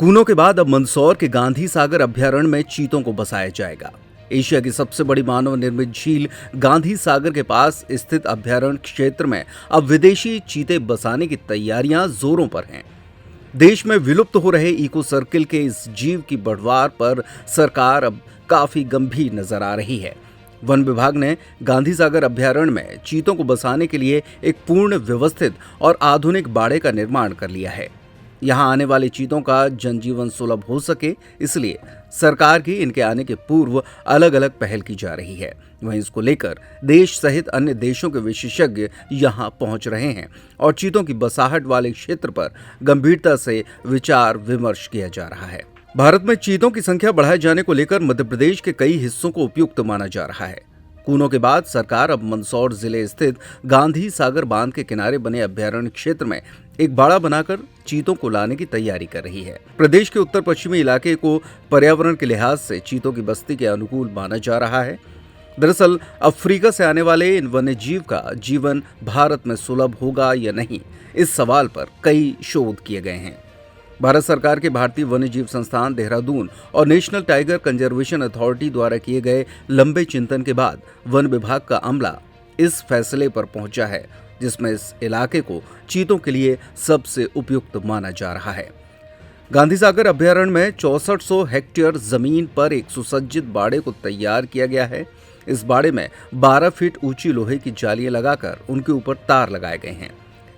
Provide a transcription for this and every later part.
कूनो के बाद अब मंदसौर के गांधी सागर अभ्यारण्य में चीतों को बसाया जाएगा। एशिया की सबसे बड़ी मानव निर्मित झील गांधी सागर के पास स्थित अभ्यारण्य क्षेत्र में अब विदेशी चीते बसाने की तैयारियां जोरों पर हैं। देश में विलुप्त हो रहे इको सर्किल के इस जीव की बढ़वार पर सरकार अब काफी गंभीर नजर आ रही है। वन विभाग ने गांधी सागर अभ्यारण्य में चीतों को बसाने के लिए एक पूर्ण व्यवस्थित और आधुनिक बाड़े का निर्माण कर लिया है। यहां आने वाले चीतों का जनजीवन सुलभ हो सके, इसलिए सरकार की इनके आने के पूर्व अलग अलग पहल की जा रही है। वहीं इसको लेकर देश सहित अन्य देशों के विशेषज्ञ यहां पहुंच रहे हैं और चीतों की बसाहट वाले क्षेत्र पर गंभीरता से विचार विमर्श किया जा रहा है। भारत में चीतों की संख्या बढ़ाए जाने को लेकर मध्य प्रदेश के कई हिस्सों को उपयुक्त माना जा रहा है। कूनो के बाद सरकार अब मंदसौर जिले स्थित गांधी सागर बांध के किनारे बने अभ्यारण्य क्षेत्र में एक बाड़ा बनाकर चीतों को लाने की तैयारी कर रही है। प्रदेश के उत्तर पश्चिमी इलाके को पर्यावरण के लिहाज से चीतों की बस्ती के अनुकूल माना जा रहा है। दरअसल अफ्रीका से आने वाले इन वन्य जीव का जीवन भारत में सुलभ होगा या नहीं, इस सवाल पर कई शोध किए गए हैं। भारत सरकार के भारतीय वन्यजीव संस्थान देहरादून और नेशनल टाइगर कंजर्वेशन अथॉरिटी द्वारा किए गए लंबे चिंतन के बाद वन विभाग का अमला इस फैसले पर पहुंचा है, जिसमें इस इलाके को चीतों के लिए सबसे उपयुक्त माना जा रहा है। गांधी सागर अभ्यारण्य में 6400 हेक्टेयर जमीन पर एक सुसज्जित बाड़े को तैयार किया गया है। इस बाड़े में 12 फीट ऊंची लोहे की जालियां लगाकर उनके ऊपर तार लगाए गए हैं।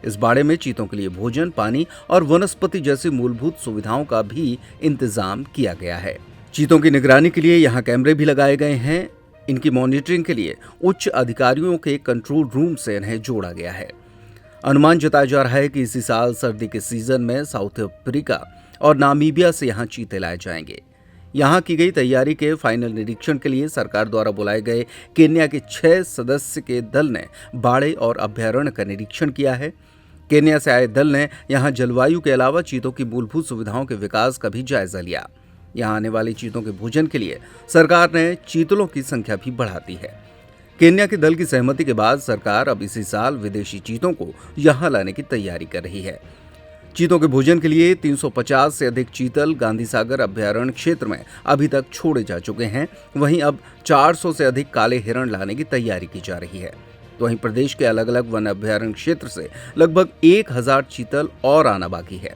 इस बाड़े में चीतों के लिए भोजन, पानी और वनस्पति जैसी मूलभूत सुविधाओं का भी इंतजाम किया गया है। चीतों की निगरानी के लिए यहाँ कैमरे भी लगाए गए हैं। इनकी मॉनिटरिंग के लिए उच्च अधिकारियों के कंट्रोल रूम से इन्हें जोड़ा गया है। अनुमान जताया जा रहा है कि इसी साल सर्दी के सीजन में साउथ अफ्रीका और नामीबिया से यहाँ चीते लाए जाएंगे। यहाँ की गई तैयारी के फाइनल निरीक्षण के लिए सरकार द्वारा बुलाए गए केन्या के 6 सदस्य के दल ने बाड़े और अभ्यारण्य का निरीक्षण किया है। केन्या से आए दल ने यहाँ जलवायु के अलावा चीतों की मूलभूत सुविधाओं के विकास का भी जायजा लिया। यहाँ आने वाले चीतों के भोजन के लिए सरकार ने चीतलों की संख्या भी बढ़ा दी है। केन्या के दल की सहमति के बाद सरकार अब इसी साल विदेशी चीतों को यहाँ लाने की तैयारी कर रही है। चीतों के भोजन के लिए 350 से अधिक चीतल गांधी सागर अभ्यारण्य क्षेत्र में अभी तक छोड़े जा चुके हैं। वहीं अब 400 से अधिक काले हिरण लाने की तैयारी की जा रही है। तो वहीं प्रदेश के अलग अलग वन अभ्यारण्य क्षेत्र से लगभग 1000 चीतल और आना बाकी है।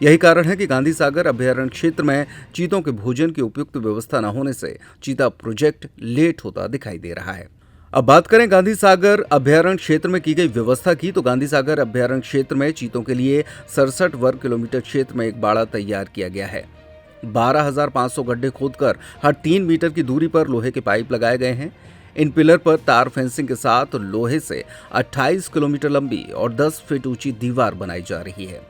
यही कारण है कि गांधी सागर अभ्यारण्य क्षेत्र में चीतों के भोजन की उपयुक्त व्यवस्था न होने से चीता प्रोजेक्ट लेट होता दिखाई दे रहा है। अब बात करें गांधी सागर अभ्यारण्य क्षेत्र में की गई व्यवस्था की, तो गांधी सागर अभ्यारण्य क्षेत्र में चीतों के लिए 67 वर्ग किलोमीटर क्षेत्र में एक बाड़ा तैयार किया गया है। 12,500 गड्ढे खोदकर हर 3 मीटर की दूरी पर लोहे के पाइप लगाए गए हैं। इन पिलर पर तार फेंसिंग के साथ लोहे से 28 किलोमीटर लंबी और 10 फीट ऊंची दीवार बनाई जा रही है।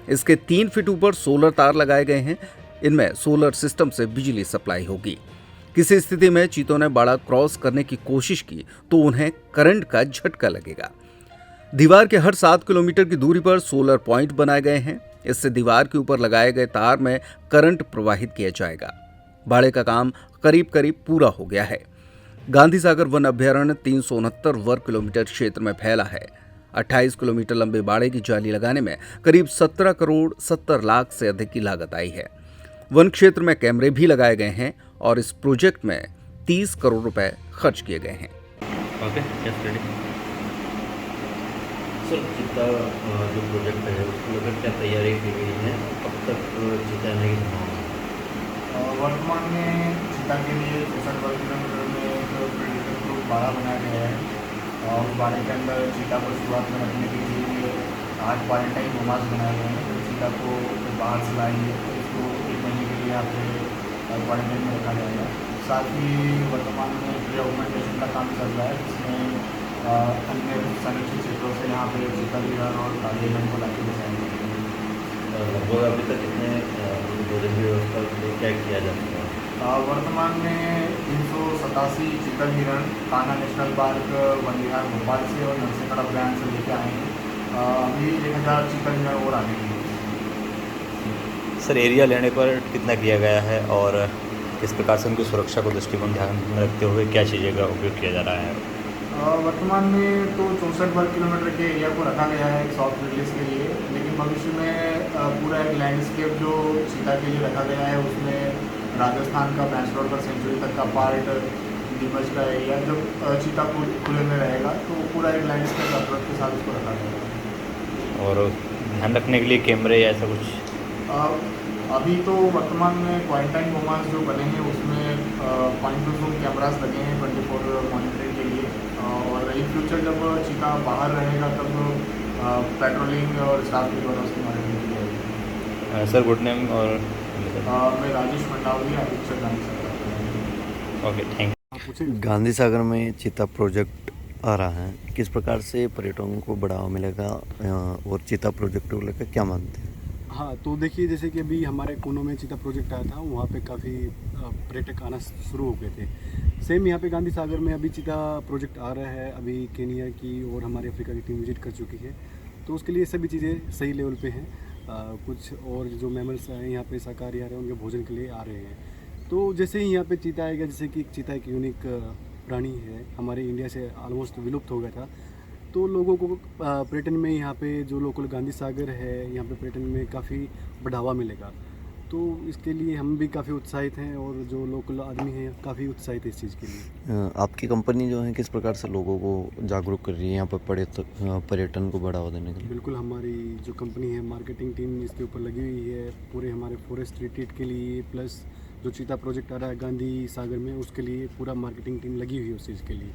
इसके 3 फीट ऊपर सोलर तार लगाए गए हैं। इनमें सोलर सिस्टम से बिजली सप्लाई होगी। किसी स्थिति में चीतों ने बाड़ा क्रॉस करने की कोशिश की तो उन्हें करंट का झटका लगेगा। दीवार के हर 7 किलोमीटर की दूरी पर सोलर पॉइंट बनाए गए हैं। इससे दीवार के ऊपर लगाए गए तार में करंट प्रवाहित किया जाएगा। बाड़े का काम करीब करीब पूरा हो गया है। गांधी सागर वन अभ्यारण्य 369 वर्ग किलोमीटर क्षेत्र में फैला है। 28 किलोमीटर लंबे बाड़े की जाली लगाने में करीब 17 करोड़ 70 लाख से अधिक की लागत आई है। वन क्षेत्र में कैमरे भी लगाए गए हैं और इस प्रोजेक्ट में 30 करोड़ रुपए खर्च किए गए हैं। सर, चीता जो प्रोजेक्ट है उसको लेकर क्या तैयारी की गई है? अब तक चीता आने की संभावना है? वर्तमान में चीता के लिए 66 वर्ग किलोमीटर में एक प्रेडेटर प्रूफ बाड़ा बनाया गया है और उस बाड़े के अंदर चीता को शुरुआत में रखने के लिए 8 क्वारंटाइन होमास बनाए गए हैं। तो चीता को बाहर से लाएंगे तो इसको 1 महीने के लिए यहाँ पे क्वारंटाइन में रखा जाएगा। साथ ही वर्तमान में प्री ऑगमेंटेशन का काम चल रहा है, जिसमें अन्य संरक्षित क्षेत्रों से यहाँ पे चीता हिरण और काले हिरण को लाके बचाएंगे। लगभग अभी तक कितने भोजन की व्यवस्था के लिए क्या किया जा सकता है? वर्तमान में 387 चीतल हिरण कान्हा नेशनल पार्क वन विहार भोपाल से और नरसिंहगढ़ अभ्यारण्य से लेके आए हैं। अभी 1000 चीतल हिरण और आने के लिए। सर, एरिया लेने पर कितना किया गया है और किस प्रकार से उनकी सुरक्षा को दृष्टिकोण ध्यान में रखते हुए क्या चीज़ें का उपयोग किया जा रहा है? वर्तमान में तो 64 वर्ग किलोमीटर के एरिया को रखा गया है एक सॉफ्ट रिलीज के लिए, लेकिन भविष्य में पूरा एक लैंडस्केप जो चीता के लिए रखा गया है उसमें राजस्थान का बैंसरोवर सेंचुरी तक का पार्ट, नीमच का एरिया, जब चीता खुले में रहेगा तो पूरा एक लैंडस्केप अप्रोच के साथ उसको रखा गया है। और ध्यान रखने के लिए कैमरे या ऐसा कुछ? अभी तो वर्तमान में क्वारंटाइन मोमास जो बने हैं उसमें पॉइंट टू जूम कैमरास लगे हैं 24 मॉनिटरिंग के लिए, और इन फ्यूचर जब चीता बाहर रहेगा तब पेट्रोलिंग और स्टाफ की द्वारा उसकी मॉनिटरिंग की जाएगी। सर गुड नेम और मैं राजेश मंडावली, अधीक्षक Gandhi Sagar. Okay, thank you. Gandhi Sagar में चीता प्रोजेक्ट आ रहा है, किस प्रकार से पर्यटकों को बढ़ावा मिलेगा और चीता प्रोजेक्ट को लेकर क्या मानते हैं? हाँ, तो देखिए जैसे कि अभी हमारे कुनो में चीता प्रोजेक्ट आया था, वहाँ पे काफ़ी पर्यटक आना शुरू हो गए थे। सेम यहाँ पे गांधी सागर में अभी चीता प्रोजेक्ट आ रहा है, अभी केनिया की और हमारे अफ्रीका की टीम विजिट कर चुकी है, तो उसके लिए सभी चीज़ें सही लेवल पे हैं। कुछ और जो मैमल्स हैं यहाँ पे शाकाहारी आ रहे हैं, उनके भोजन के लिए आ रहे हैं। तो जैसे ही यहाँ पे चीता आएगा, जैसे कि चीता एक यूनिक प्राणी है, हमारे इंडिया से ऑलमोस्ट विलुप्त हो गया था, तो लोगों को पर्यटन में यहाँ पे जो लोकल गांधी सागर है, यहाँ पे पर्यटन में काफ़ी बढ़ावा मिलेगा। तो इसके लिए हम भी काफ़ी उत्साहित हैं और जो लोकल आदमी हैं काफ़ी उत्साहित है इस चीज़ के लिए। आपकी कंपनी जो है किस प्रकार से लोगों को जागरूक कर रही है यहाँ पर पर्यटन को बढ़ावा देने के लिए? बिल्कुल, हमारी जो कंपनी है, मार्केटिंग टीम इसके ऊपर लगी हुई है, पूरे हमारे फॉरेस्ट रिट्रीट के लिए, प्लस जो चीता प्रोजेक्ट आ रहा है गांधी सागर में, उसके लिए पूरा मार्केटिंग टीम लगी हुई है उस चीज़ के लिए।